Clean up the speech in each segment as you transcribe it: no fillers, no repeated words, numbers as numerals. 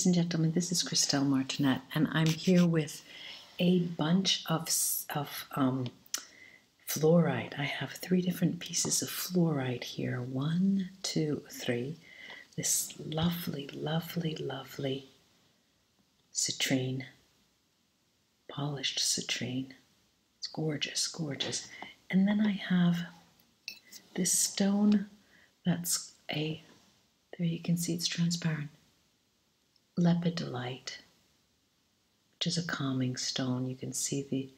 Ladies and gentlemen, this is Christelle Martinette, and I'm here with a bunch of fluorite. I have 3 different pieces of fluorite here. 1, 2, 3. This lovely, lovely, lovely citrine, polished citrine. It's gorgeous, gorgeous. And then I have this stone that's there you can see it's transparent. Lepidolite, which is a calming stone. You can see the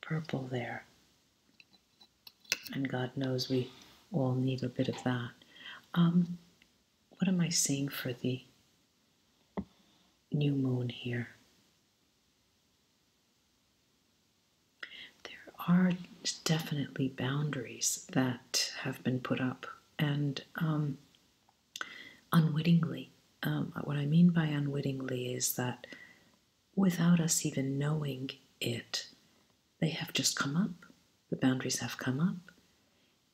purple there. And God knows we all need a bit of that. What am I seeing for the new moon here? There are definitely boundaries that have been put up, and unwittingly. What I mean by unwittingly is that without us even knowing it, they have just come up. The boundaries have come up.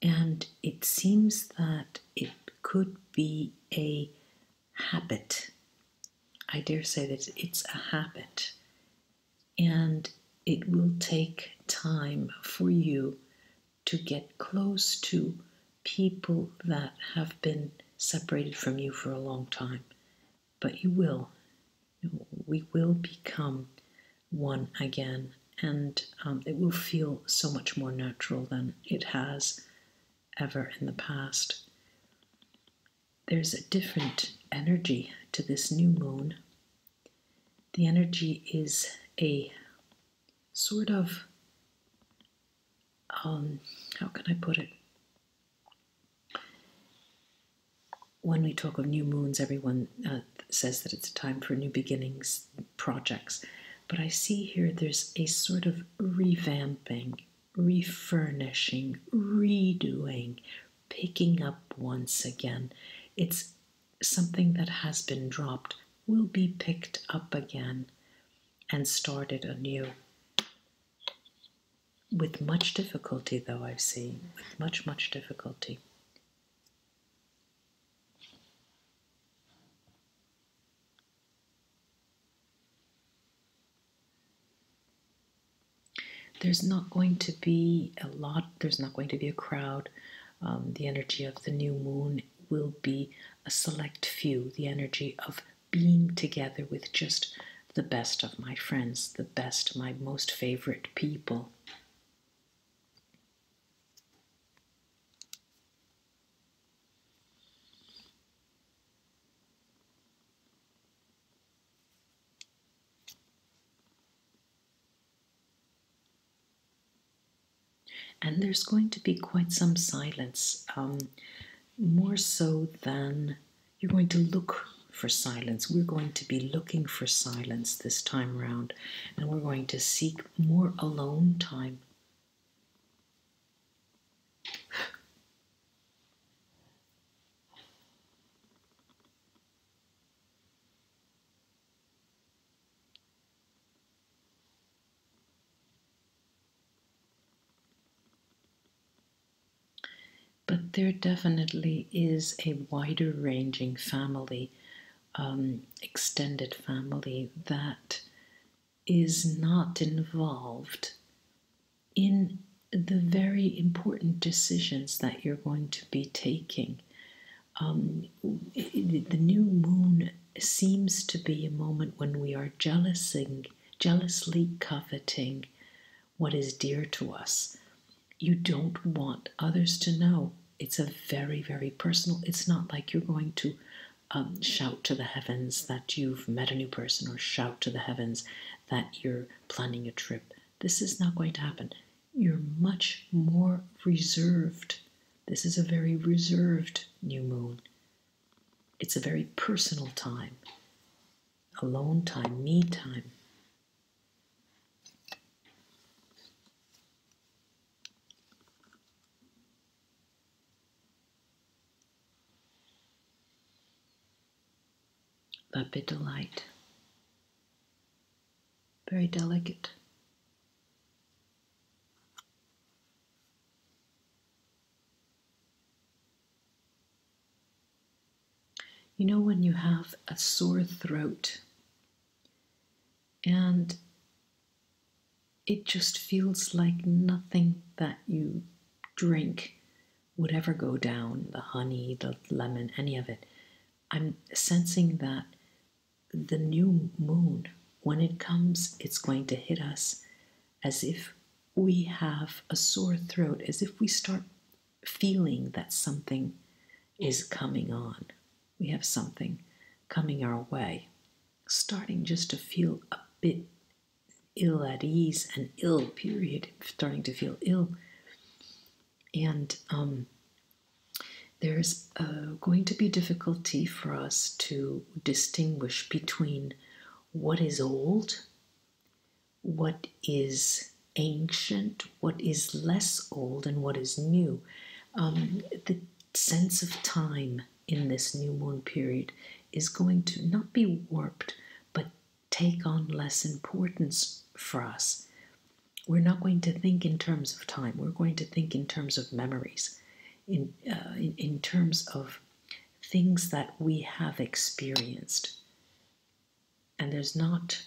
And it seems that it could be a habit. I dare say that it's a habit. And it will take time for you to get close to people that have been separated from you for a long time. But you will. We will become one again, and it will feel so much more natural than it has ever in the past. There's a different energy to this new moon. The energy is a sort of, how can I put it? When we talk of new moons, everyone says that it's a time for new beginnings, projects. But I see here there's a sort of revamping, refurnishing, redoing, picking up once again. It's something that has been dropped, will be picked up again and started anew. With much difficulty, though, I see. With much, much difficulty. There's not going to be a lot, there's not going to be a crowd. The energy of the new moon will be a select few, the energy of being together with just the best of my friends, the best, my most favorite people. And there's going to be quite some silence, more so than you're going to look for silence. We're going to be looking for silence this time around, and we're going to seek more alone time. But there definitely is a wider ranging family, extended family, that is not involved in the very important decisions that you're going to be taking. The new moon seems to be a moment when we are jealously coveting what is dear to us. You don't want others to know. It's a very, very personal. It's not like you're going to shout to the heavens that you've met a new person, or shout to the heavens that you're planning a trip. This is not going to happen. You're much more reserved. This is a very reserved new moon. It's a very personal time. Alone time, me time. Lepidolite. Very delicate. You know, when you have a sore throat And it just feels like nothing that you drink would ever go down, the honey, the lemon, any of it. I'm sensing that the new moon, when it comes, it's going to hit us as if we have a sore throat, as if we start feeling that something is coming on. We have something coming our way, starting just to feel a bit ill at ease and ill, period, starting to feel ill. And there's going to be difficulty for us to distinguish between what is old, what is ancient, what is less old, and what is new. The sense of time in this new moon period is going to not be warped, but take on less importance for us. We're not going to think in terms of time. We're going to think in terms of memories, in terms of things that we have experienced. And there's not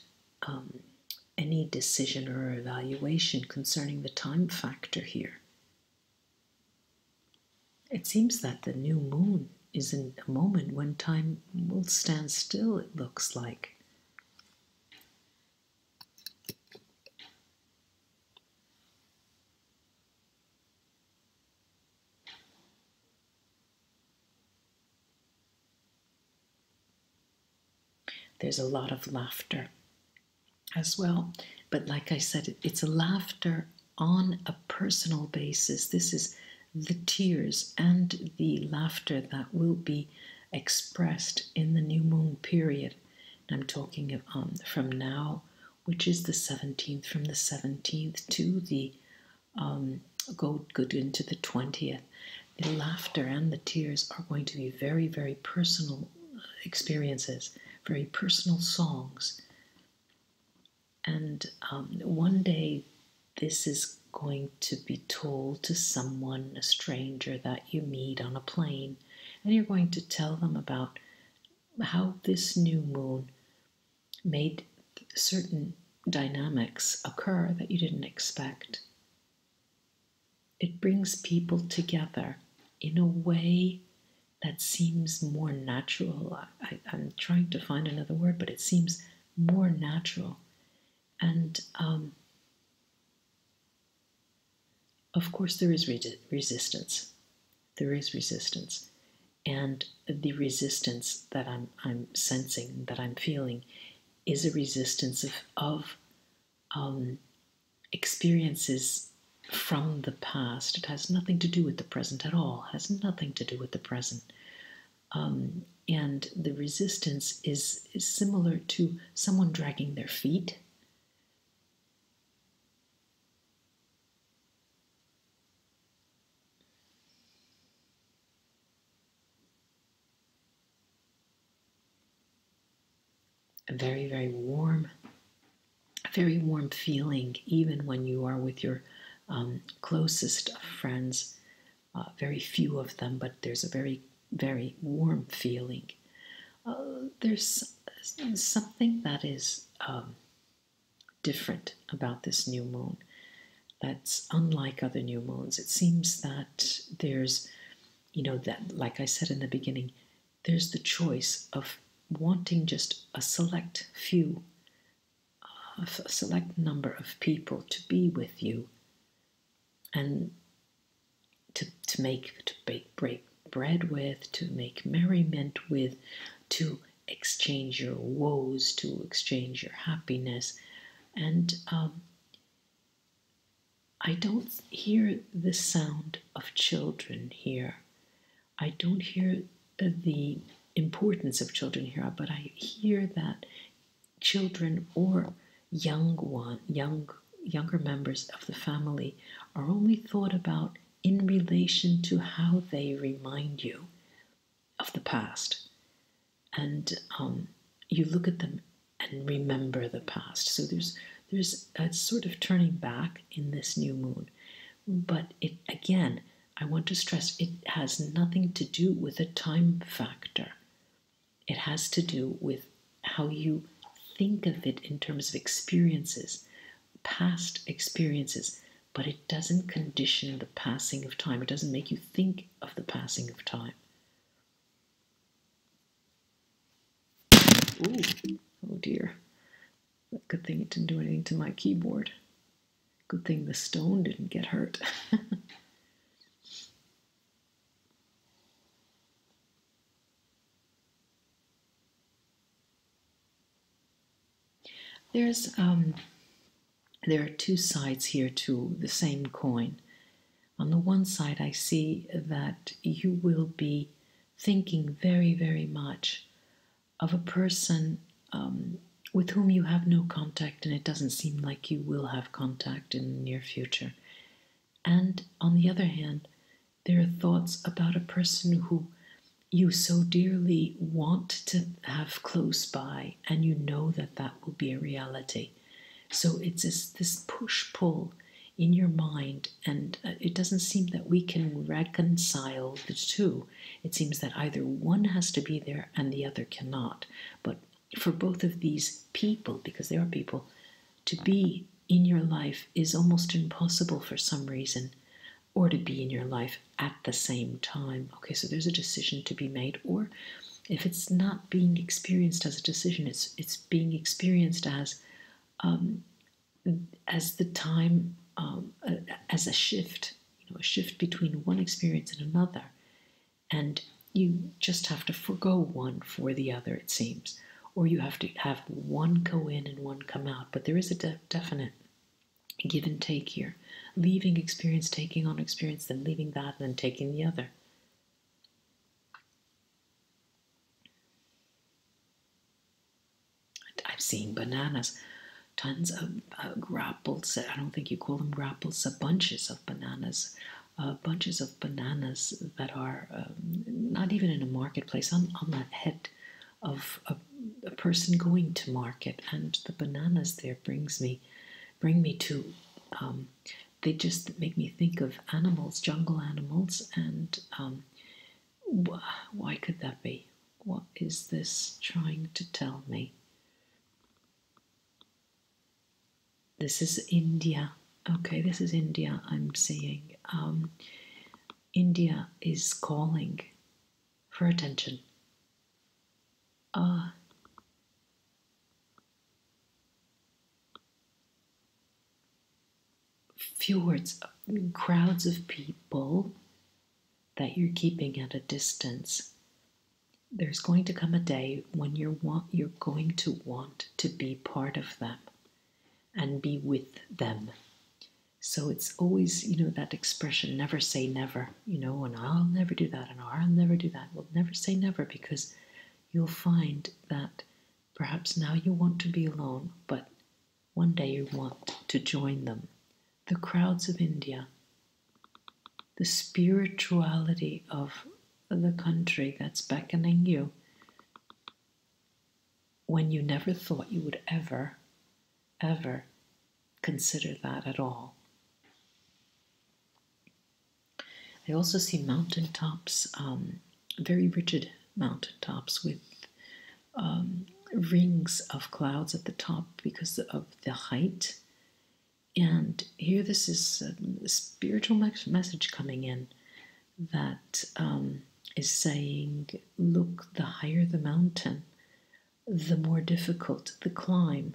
any decision or evaluation concerning the time factor here. It seems that the new moon is in a moment when time will stand still, it looks like. There's a lot of laughter as well. But like I said, it's a laughter on a personal basis. This is the tears and the laughter that will be expressed in the new moon period. And I'm talking from now, which is the 17th, from the 17th to the go into the 20th. The laughter and the tears are going to be very, very personal experiences, very personal songs. And one day this is going to be told to someone, a stranger that you meet on a plane, and you're going to tell them about how this new moon made certain dynamics occur that you didn't expect. It brings people together in a way that seems more natural. I'm trying to find another word, but it seems more natural. And of course, there is resistance. There is resistance. And the resistance that I'm sensing, that I'm feeling, is a resistance of experiences from the past. It has nothing to do with the present at all. It has nothing to do with the present. And the resistance is similar to someone dragging their feet. A very, very warm feeling, even when you are with your closest of friends. Very few of them, but there's a very, very warm feeling. There's something that is different about this new moon that's unlike other new moons. It seems that there's, that, like I said in the beginning, there's the choice of wanting just a select few, a select number of people to be with you and to break bread with, to make merriment with, to exchange your woes, to exchange your happiness. And I don't hear the sound of children here. I don't hear the importance of children here, but I hear that children or younger members of the family are only thought about in relation to how they remind you of the past. And you look at them and remember the past. So there's a sort of turning back in this new moon. But it, again, I want to stress, it has nothing to do with a time factor. It has to do with how you think of it in terms of experiences, past experiences, but it doesn't condition the passing of time. It doesn't make you think of the passing of time. Ooh, oh dear. Good thing it didn't do anything to my keyboard. Good thing the stone didn't get hurt. There are two sides here to the same coin. On the one side, I see that you will be thinking very, very much of a person with whom you have no contact, and it doesn't seem like you will have contact in the near future. And on the other hand, there are thoughts about a person who you so dearly want to have close by, and you know that that will be a reality. So it's this push-pull in your mind, and it doesn't seem that we can reconcile the two. It seems that either one has to be there and the other cannot. But for both of these people, because they are people, to be in your life is almost impossible for some reason, or to be in your life at the same time. Okay, so there's a decision to be made, or if it's not being experienced as a decision, it's being experienced as the time, as a shift, a shift between one experience and another, and you just have to forgo one for the other, it seems, or you have to have one go in and one come out. But there is a definite give and take here. Leaving experience, taking on experience, then leaving that, and then taking the other. I've seen bananas, tons of grapples. I don't think you call them grapples, bunches of bananas that are not even in a marketplace, on the head of a person going to market. And the bananas there bring me to they just make me think of animals, jungle animals, and why could that be? What is this trying to tell me? This is India. Okay, this is India I'm seeing. India is calling for attention. Fjords, crowds of people that you're keeping at a distance. There's going to come a day when you're going to want to be part of them and be with them. So it's always, that expression, never say never, and I'll never do that, and I'll never do that. Well, never say never, because you'll find that perhaps now you want to be alone, but one day you want to join them. The crowds of India, the spirituality of the country that's beckoning you when you never thought you would ever consider that at all. I also see mountaintops, very rigid mountaintops with rings of clouds at the top because of the height. And here this is a spiritual message coming in that is saying, look, the higher the mountain, the more difficult the climb,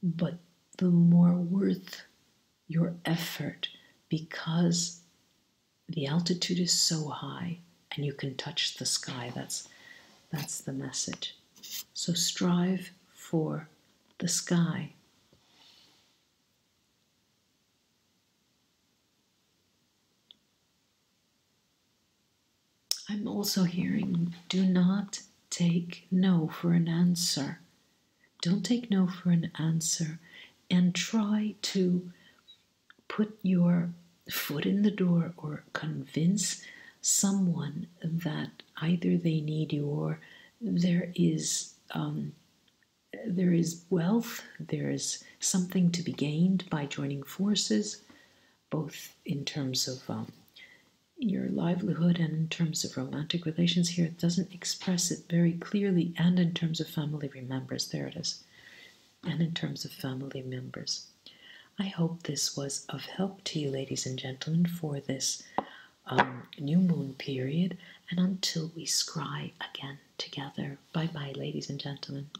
but the more worth your effort, because the altitude is so high and you can touch the sky. That's the message. So strive for the sky. I'm also hearing, do not take no for an answer. Don't take no for an answer, and try to put your foot in the door or convince someone that either they need you, or there is wealth, there is something to be gained by joining forces, both in terms of your livelihood and in terms of romantic relations. Here it doesn't express it very clearly, and in terms of family remembrance. There it is. and in terms of family members. I hope this was of help to you, ladies and gentlemen, for this new moon period, and until we scry again together. Bye-bye, ladies and gentlemen.